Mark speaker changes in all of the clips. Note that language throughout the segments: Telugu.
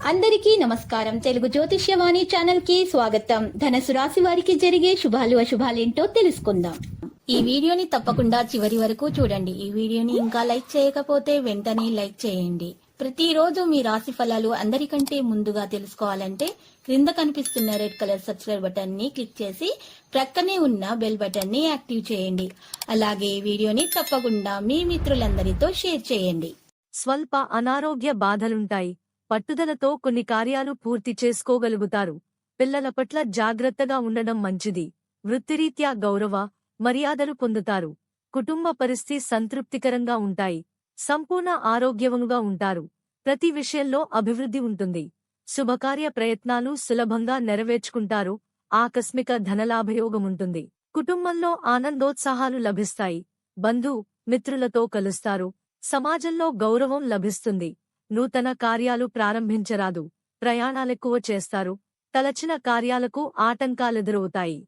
Speaker 1: అందరికీ నమస్కారం. తెలుగు జ్యోతిష్యవాణి ఛానల్ కి స్వాగతం. ధనుసు రాశి వారికి జరిగే శుభాలు అశుభాలేంటో తెలుసుకుందాం. ఈ వీడియోని తప్పకుండా చివరి వరకు చూడండి. ఈ వీడియోని ఇంకా లైక్ చేయకపోతే వెంటనే లైక్ చేయండి. ప్రతిరోజు మీ రాశి ఫలాలు అందరికంటే ముందుగా తెలుసుకోవాలంటే క్రింద కనిపిస్తున్న రెడ్ కలర్ సబ్స్క్రైబ్ బటన్ ని క్లిక్ చేసి ప్రక్కనే ఉన్న బెల్ బటన్ ని యాక్టివ్ చేయండి. అలాగే ఈ వీడియోని తప్పకుండా మీ మిత్రులందరితో షేర్ చేయండి.
Speaker 2: స్వల్ప అనారోగ్య బాధలుంటాయి. పట్టుదలతో కొన్ని కార్యాలు పూర్తి చేసుకోగలుగుతారు. పిల్లల పట్ల జాగ్రత్తగా ఉండడం మంచిది. వృత్తిరీత్యా గౌరవ మర్యాదలు పొందుతారు. కుటుంబ పరిస్థితి సంతృప్తికరంగా ఉంటాయి. సంపూర్ణ ఆరోగ్యవంగా ఉంటారు. ప్రతి విషయంలో అభివృద్ధి ఉంటుంది. శుభకార్య ప్రయత్నాలు సులభంగా నెరవేర్చుకుంటారు. ఆకస్మిక ధనలాభయోగముంటుంది. కుటుంబంలో ఆనందోత్సాహాలు లభిస్తాయి. బంధు మిత్రులతో కలుస్తారు. సమాజంలో గౌరవం లభిస్తుంది. నూతన కార్యాలు ప్రారంభించరాదు. ప్రయాణాలెక్కువ చేస్తారు. తలచిన కార్యాలకు ఆటంకాలెదురవుతాయి.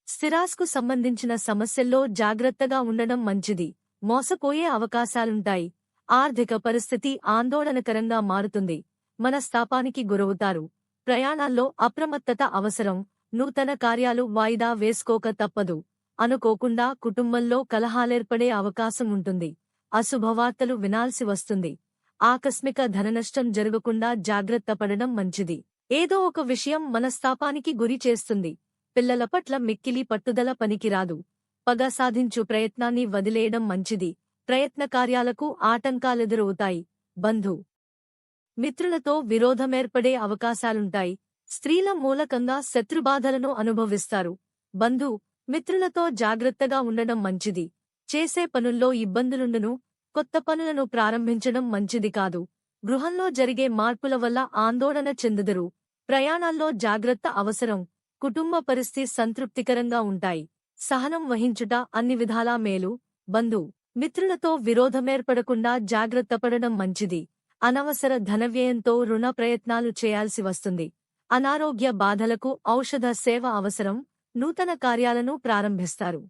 Speaker 2: స్థిరాస్కు సంబంధించిన సమస్యల్లో జాగ్రత్తగా ఉండడం మంచిది. మోసపోయే అవకాశాలుంటాయి. ఆర్థిక పరిస్థితి ఆందోళనకరంగా మారుతుంది. మనస్తాపానికి గురవుతారు. ప్రయాణాల్లో అప్రమత్తత అవసరం. నూతన కార్యాలు వాయిదా వేసుకోక తప్పదు. అనుకోకుండా కుటుంబంలో కలహాలేర్పడే అవకాశం ఉంటుంది. అశుభవార్తలు వినాల్సి వస్తుంది. ఆకస్మిక ధననష్టం జరగకుండా జాగ్రత్త పడడం మంచిది. ఏదో ఒక విషయం మనస్తాపానికి గురి చేస్తుంది. పిల్లల పట్ల మిక్కిలి పట్టుదల పనికిరాదు. పగ సాధించు ప్రయత్నాన్ని వదిలేయడం మంచిది. ప్రయత్న కార్యాలకు ఆటంకాలెదురవుతాయి. బంధు మిత్రులతో విరోధమేర్పడే అవకాశాలుంటాయి. స్త్రీల మూలకంగా శత్రుబాధలను అనుభవిస్తారు. బంధు మిత్రులతో జాగ్రత్తగా ఉండడం మంచిది. చేసే పనుల్లో ఇబ్బందులుండును. కొత్త పనులను ప్రారంభించడం మంచిది కాదు. గృహంలో జరిగే మార్పుల వల్ల ఆందోళన చెందుదురు. ప్రయాణాల్లో జాగ్రత్త అవసరం. కుటుంబ పరిస్థితి సంతృప్తికరంగా ఉంటాయి. సహనం వహించుట అన్ని విధాలా మేలు. బంధు మిత్రులతో విరోధమేర్పడకుండా జాగ్రత్తపడడం మంచిది. అనవసర ధనవ్యయంతో రుణ ప్రయత్నాలు చేయాల్సి వస్తుంది. అనారోగ్య బాధలకు ఔషధ సేవ అవసరం. నూతన కార్యాలను ప్రారంభిస్తారు.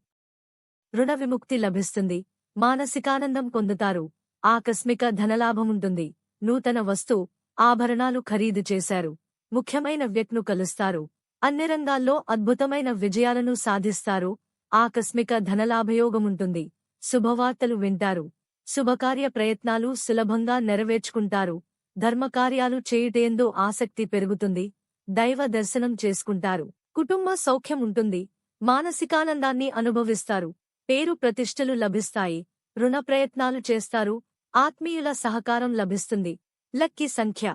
Speaker 2: రుణ విముక్తి లభిస్తుంది. మానసికానందం పొందుతారు. ఆకస్మిక ధనలాభముంటుంది. నూతన వస్తు ఆభరణాలు ఖరీదు చేశారు. ముఖ్యమైన వ్యక్తిను కలుస్తారు. అన్ని రంగాల్లో అద్భుతమైన విజయాలను సాధిస్తారు. ఆకస్మిక ధనలాభయోగముంటుంది. శుభవార్తలు వింటారు. శుభకార్య ప్రయత్నాలు సులభంగా నెరవేర్చుకుంటారు. ధర్మకార్యాలు చేయుటేందు ఆసక్తి పెరుగుతుంది. దైవ దర్శనం చేసుకుంటారు. కుటుంబ సౌఖ్యం ఉంటుంది. మానసికానందాన్ని అనుభవిస్తారు. పేరు ప్రతిష్టలు లభిస్తాయి. రుణ ప్రయత్నాలు చేస్తారు. ఆత్మీయుల సహకారం లభిస్తుంది. లక్కీ సంఖ్య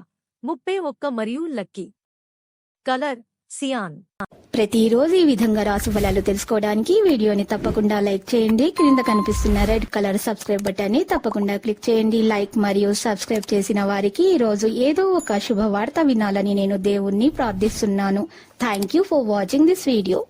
Speaker 2: 31 మరియు లక్కీ కలర్ సియాన్.
Speaker 1: ప్రతిరోజు ఈ విధంగా రాశి ఫలాలు తెలుసుకోవడానికి వీడియోని తప్పకుండా లైక్ చేయండి. క్రింద కనిపిస్తున్న రెడ్ కలర్ సబ్స్క్రైబ్ బటన్ ని తప్పకుండా క్లిక్ చేయండి. లైక్ మరియు సబ్స్క్రైబ్ చేసిన వారికి ఈ రోజు ఏదో ఒక శుభవార్త వినాలని నేను దేవుణ్ణి ప్రార్థిస్తున్నాను. Thank you for watching this video.